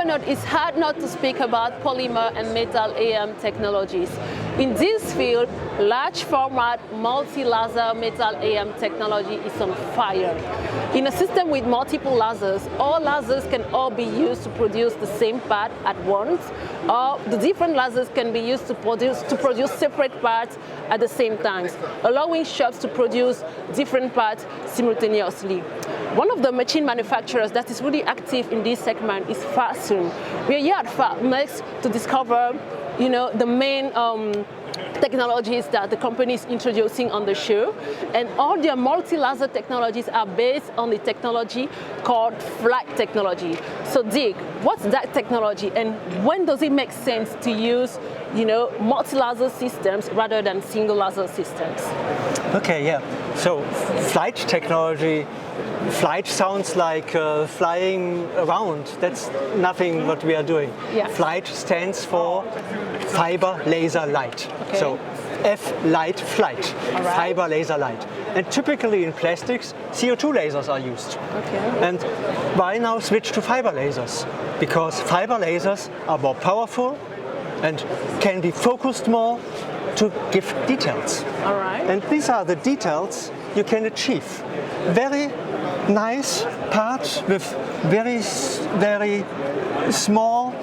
a note, it's hard not to speak about polymer and metal AM technologies. In this field, large format multi-laser metal AM technology is on fire. In a system with multiple lasers, all lasers can all be used to produce the same part at once, or the different lasers can be used to produce separate parts at the same time, allowing shops to produce different parts simultaneously. One of the machine manufacturers that is really active in this segment is Farsoon. We are here at FarMex to discover, the main technologies that the company is introducing on the show, and all their multi-laser technologies are based on the technology called flight technology. So Dick, what's that technology, and when does it make sense to use multi-laser systems rather than single laser systems? Okay, yeah. So flight technology, flight sounds like flying around. That's nothing what we are doing. Yeah. Flight stands for fiber laser light. Okay. So F-light flight, All right. fiber laser light. And typically in plastics, CO2 lasers are used. Okay. And why now switch to fiber lasers? Because fiber lasers are more powerful and can be focused more to give details. All right. And these are the details you can achieve. Very nice parts with very small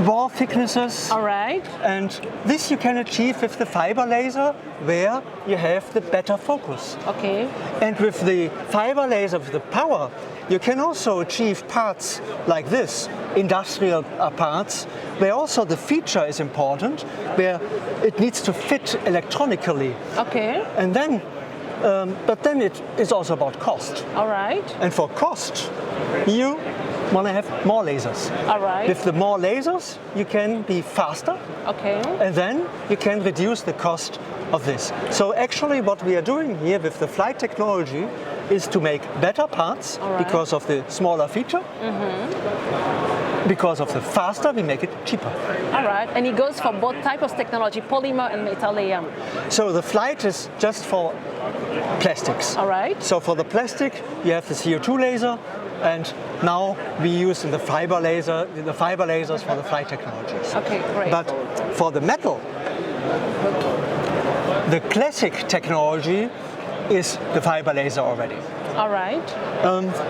wall thicknesses. All right. And this you can achieve with the fiber laser, where you have the better focus. Okay. And with the fiber laser, with the power, you can also achieve parts like this, industrial parts, where also the feature is important, where it needs to fit electronically. Okay. And then, but then it is also about cost. All right. And for cost, you want to have more lasers. All right. With the more lasers, you can be faster. Okay. And then you can reduce the cost of this. So actually what we are doing here with the flight technology is to make better parts because of the smaller feature. Mm-hmm. Because of the faster, we make it cheaper. All right. And it goes for both types of technology, polymer and metal AM. So the flight is just for plastics. All right. So for the plastic, you have the CO2 laser, and now we use the fiber lasers for the flight technologies. Okay, great. But for the metal, the classic technology is the fiber laser already. All right.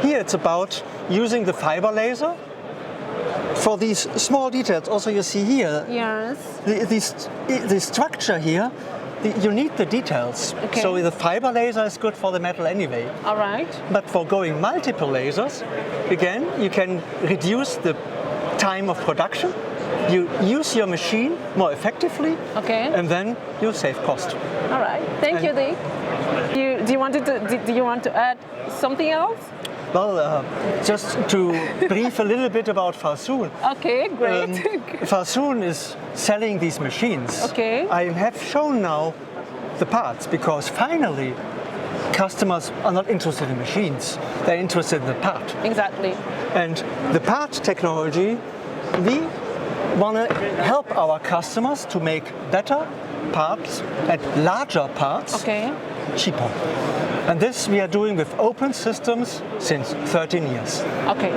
Here it's about using the fiber laser for these small details. Also you see here, Yes. the structure here, you need the details. Okay. So the fiber laser is good for the metal anyway. All right. But for going multiple lasers, again, you can reduce the time of production. You use your machine more effectively, Okay. and then you save cost. All right. Thank you, Dick. Do you want to add something else? Well, just to brief a little bit about Farsoon. Okay, great. Farsoon is selling these machines. Okay. I have shown now the parts because finally customers are not interested in machines. They're interested in the part. Exactly. And the part technology, we want to help our customers to make better parts and larger parts Okay. cheaper. And this we are doing with open systems since 13 years. Okay.